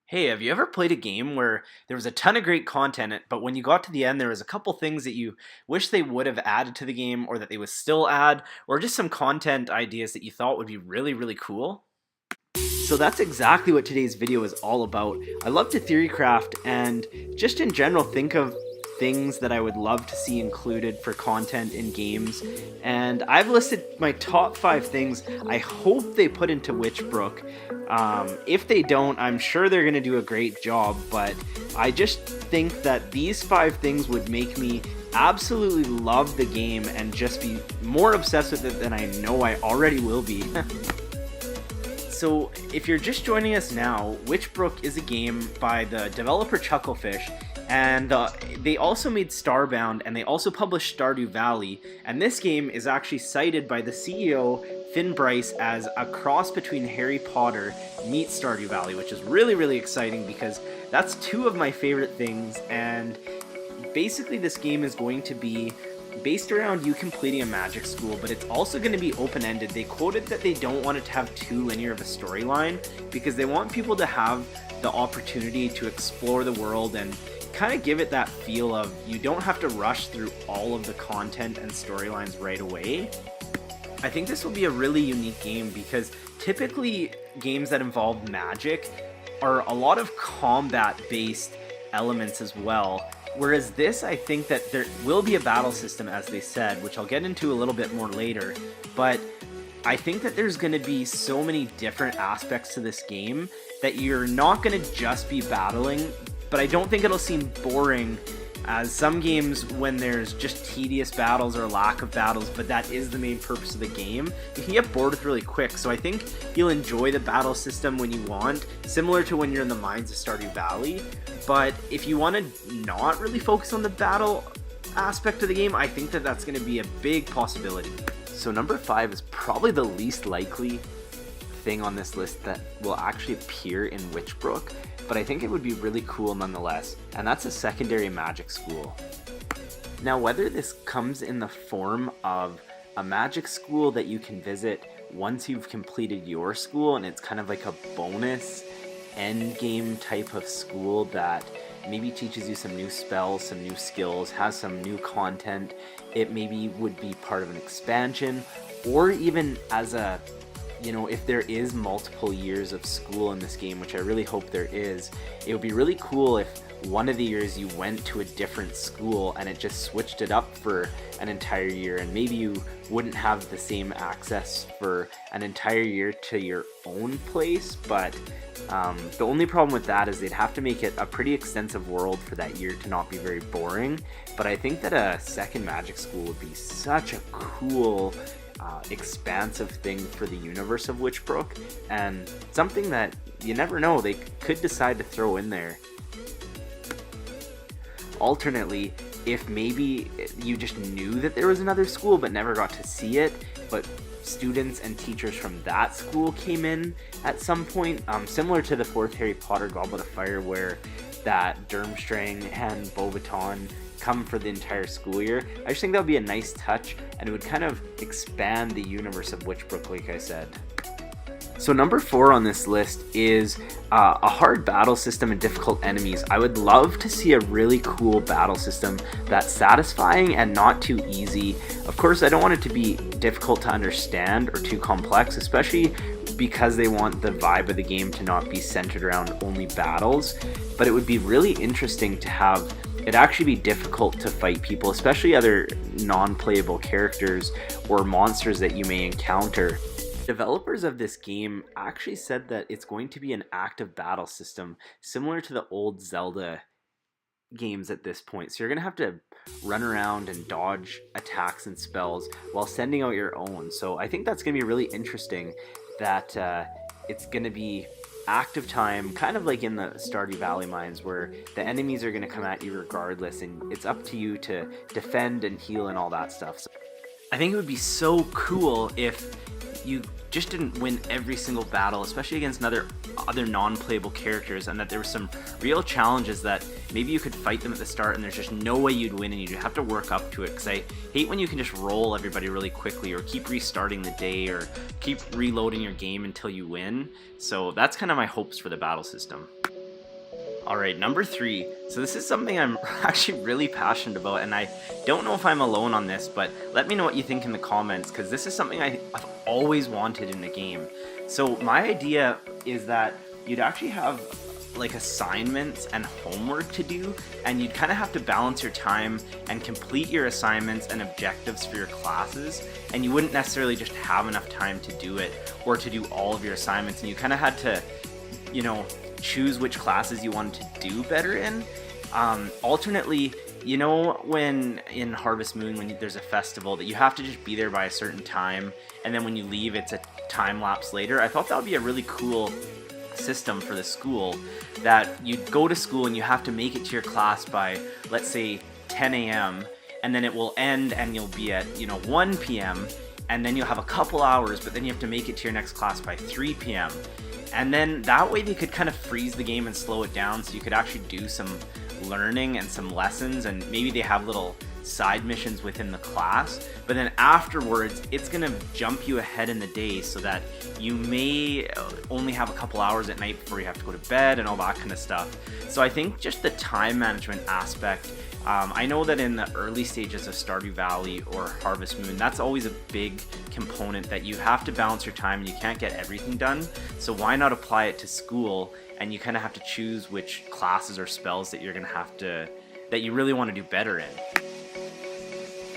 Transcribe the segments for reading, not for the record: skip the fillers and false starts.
Hey, have you ever played a game where there was a ton of great content, but when you got to the end, there was a couple things that you wish they would have added to the game, or that they would still add, or just some content ideas that you thought would be really, really cool? So that's exactly what today's video is all about. I love to theorycraft and just in general think of things that I would love to see included for content in games. And I've listed my top 5 things I hope they put into Witchbrook. If they don't, I'm sure they're going to do a great job, but I just think that these 5 things would make me absolutely love the game and just be more obsessed with it than I know I already will be. So, if you're just joining us now, Witchbrook is a game by the developer Chucklefish, and they also made Spellbound, and they also published Stardew Valley, and this game is actually cited by the CEO, Finn Bryce, as a cross between Harry Potter meets Stardew Valley, which is really, really exciting because that's 2 of my favorite things, and basically this game is going to be based around you completing a magic school, but it's also going to be open-ended. They quoted that they don't want it to have too linear of a storyline because they want people to have the opportunity to explore the world and kind of give it that feel of you don't have to rush through all of the content and storylines right away. I think this will be a really unique game because typically games that involve magic are a lot of combat-based elements as well. Whereas this, I think that there will be a battle system, as they said, which I'll get into a little bit more later, but I think that there's going to be so many different aspects to this game that you're not going to just be battling, but I don't think it'll seem boring as some games when there's just tedious battles or lack of battles, but that is the main purpose of the game. You can get bored with really quick, so I think you'll enjoy the battle system when you want, similar to when you're in the mines of Stardew Valley. But if you want to not really focus on the battle aspect of the game, I think that that's going to be a big possibility. So number 5 is probably the least likely thing on this list that will actually appear in Witchbrook, but I think it would be really cool nonetheless, and that's a secondary magic school. Now, whether this comes in the form of a magic school that you can visit once you've completed your school, and it's kind of like a bonus end game type of school that maybe teaches you some new spells, some new skills, has some new content, it maybe would be part of an expansion, or even as a if there is multiple years of school in this game, which I really hope there is, it would be really cool if one of the years you went to a different school and it just switched it up for an entire year, and maybe you wouldn't have the same access for an entire year to your own place, but the only problem with that is they'd have to make it a pretty extensive world for that year to not be very boring. But I think that a second magic school would be such a cool expansive thing for the universe of Witchbrook, and something that you never know, they could decide to throw in there. Alternately, if maybe you just knew that there was another school but never got to see it, but students and teachers from that school came in at some point, similar to the 4th Harry Potter Goblet of Fire, where that Durmstrang and Beauxbaton come for the entire school year. I just think that would be a nice touch, and it would kind of expand the universe of Witchbrook, like I said. So number 4 on this list is a hard battle system and difficult enemies. I would love to see a really cool battle system that's satisfying and not too easy. Of course, I don't want it to be difficult to understand or too complex, especially because they want the vibe of the game to not be centered around only battles. But it would be really interesting to have it actually be difficult to fight people, especially other non-playable characters or monsters that you may encounter. Developers of this game actually said that it's going to be an active battle system similar to the old Zelda games at this point. So you're going to have to run around and dodge attacks and spells while sending out your own. So I think that's going to be really interesting that it's going to be active time, kind of like in the Stardew Valley mines, where the enemies are going to come at you regardless, and it's up to you to defend and heal and all that stuff. So I think it would be so cool if you just didn't win every single battle, especially against other non-playable characters, and that there were some real challenges that maybe you could fight them at the start and there's just no way you'd win and you'd have to work up to it, because I hate when you can just roll everybody really quickly or keep restarting the day or keep reloading your game until you win. So that's kind of my hopes for the battle system. Alright, number 3. So this is something I'm actually really passionate about, and I don't know if I'm alone on this, but let me know what you think in the comments, because this is something I've always wanted in a game. So my idea is that you'd actually have like assignments and homework to do, and you'd kind of have to balance your time and complete your assignments and objectives for your classes, and you wouldn't necessarily just have enough time to do it or to do all of your assignments, and you kind of had to, you know, choose which classes you wanted to do better in. Alternately, you know, when in Harvest Moon, when there's a festival, that you have to just be there by a certain time, and then when you leave, it's a time lapse later. I thought that would be a really cool system for the school, that you'd go to school and you have to make it to your class by, let's say, 10 a.m. and then it will end and you'll be at, you know, 1 p.m. and then you'll have a couple hours, but then you have to make it to your next class by 3 p.m. And then that way they could kind of freeze the game and slow it down, so you could actually do some learning and some lessons, and maybe they have little side missions within the class, but then afterwards it's gonna jump you ahead in the day so that you may only have a couple hours at night before you have to go to bed and all that kind of stuff. So I think just the time management aspect, I know that in the early stages of Stardew Valley or Harvest Moon, that's always a big component, that you have to balance your time and you can't get everything done. So why not apply it to school, and you kind of have to choose which classes or spells that you're gonna have to, that you really want to do better in.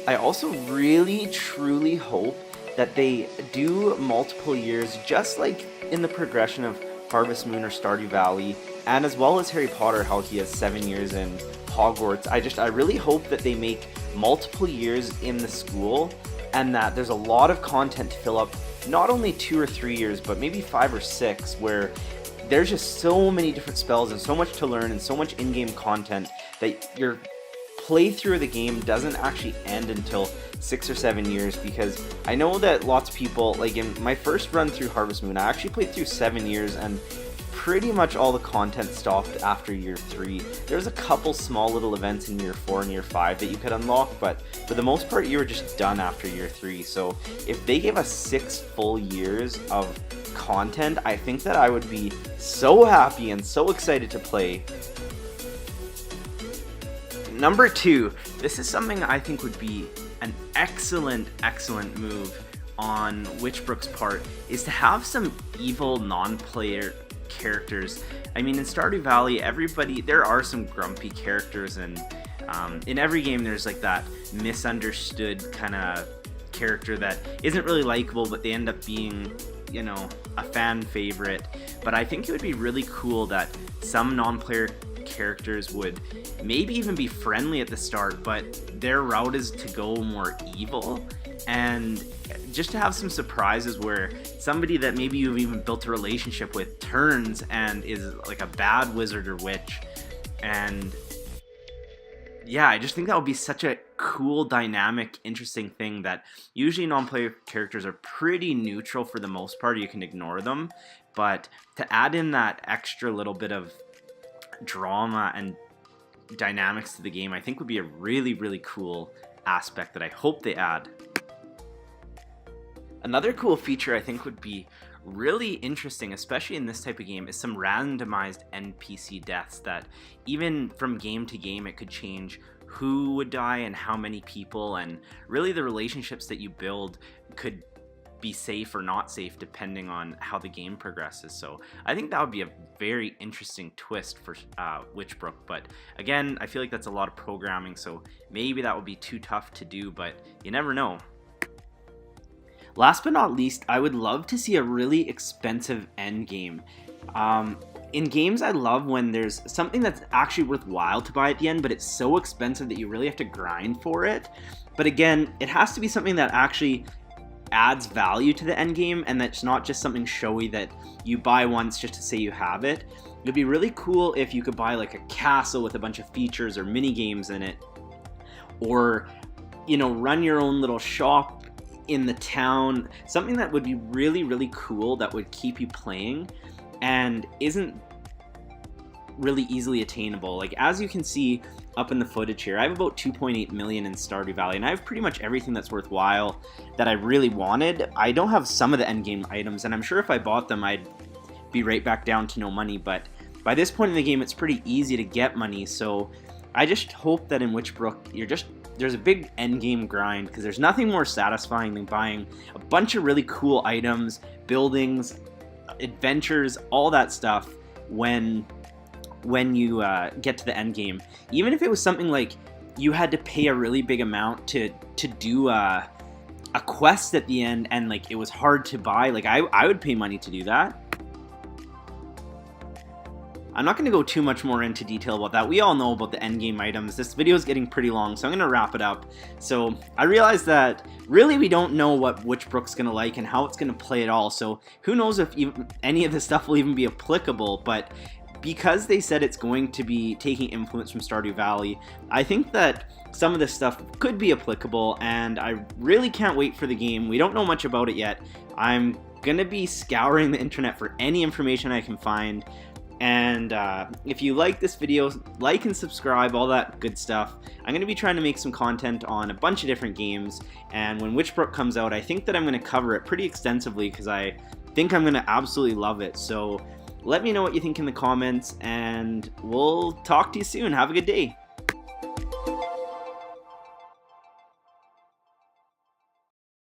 I also really truly hope that they do multiple years, just like in the progression of Harvest Moon or Stardew Valley, and as well as Harry Potter, how he has 7 years in Hogwarts. I really hope that they make multiple years in the school, and that there's a lot of content to fill up, not only 2 or 3 years, but maybe 5 or 6, where there's just so many different spells and so much to learn and so much in-game content that your playthrough of the game doesn't actually end until 6 or 7 years. Because I know that lots of people, like in my first run through Harvest Moon, I actually played through 7 years, and pretty much all the content stopped after year 3. There's a couple small little events in year 4 and year 5 that you could unlock, but for the most part you were just done after year 3. So if they gave us 6 full years of content, I think that I would be so happy and so excited to play. Number 2, this is something I think would be an excellent move on Witchbrook's part, is to have some evil non-player characters. I mean, in Stardew Valley, there are some grumpy characters, and in every game there's like that misunderstood kind of character that isn't really likable, but they end up being, you know, a fan favorite. But I think it would be really cool that some non-player characters would maybe even be friendly at the start, but their route is to go more evil, and just to have some surprises where somebody that maybe you've even built a relationship with turns and is like a bad wizard or witch. And yeah, I just think that would be such a cool, dynamic, interesting thing, that usually non-player characters are pretty neutral for the most part, you can ignore them, but to add in that extra little bit of drama and dynamics to the game, I think would be a really cool aspect that I hope they add. Another cool feature I think would be really interesting, especially in this type of game, is some randomized NPC deaths, that even from game to game it could change who would die and how many people, and really the relationships that you build could be safe or not safe depending on how the game progresses. So I think that would be a very interesting twist for Witchbrook, but again, I feel like that's a lot of programming, so maybe that would be too tough to do, but you never know. Last but not least, I would love to see a really expensive end game. In games, I love when there's something that's actually worthwhile to buy at the end, but it's so expensive that you really have to grind for it. But again, it has to be something that actually adds value to the end game, and that's not just something showy that you buy once just to say you have it. It'd be really cool if you could buy like a castle with a bunch of features or mini games in it, or, you know, run your own little shop in the town. Something that would be really cool, that would keep you playing and isn't really easily attainable. Like, as you can see up in the footage here, I have about 2.8 million in Stardew Valley, and I have pretty much everything that's worthwhile that I really wanted. I don't have some of the endgame items, and I'm sure if I bought them I'd be right back down to no money, but by this point in the game, it's pretty easy to get money. So I just hope that in Witchbrook, there's a big end game grind, because there's nothing more satisfying than buying a bunch of really cool items, buildings, adventures, all that stuff when you get to the end game. Even if it was something like you had to pay a really big amount to do a quest at the end, and like it was hard to buy, like I would pay money to do that. I'm not going to go too much more into detail about that. We all know about the endgame items. This video is getting pretty long, so I'm going to wrap it up. So I realized that really we don't know what Witchbrook's going to like and how it's going to play at all. So who knows if even any of this stuff will even be applicable, but because they said it's going to be taking influence from Stardew Valley, I think that some of this stuff could be applicable, and I really can't wait for the game. We don't know much about it yet. I'm going to be scouring the internet for any information I can find. And if you like this video, like and subscribe, all that good stuff. I'm going to be trying to make some content on a bunch of different games, and when Witchbrook comes out, I think that I'm going to cover it pretty extensively, because I think I'm going to absolutely love it. So let me know what you think in the comments, and we'll talk to you soon. Have a good day.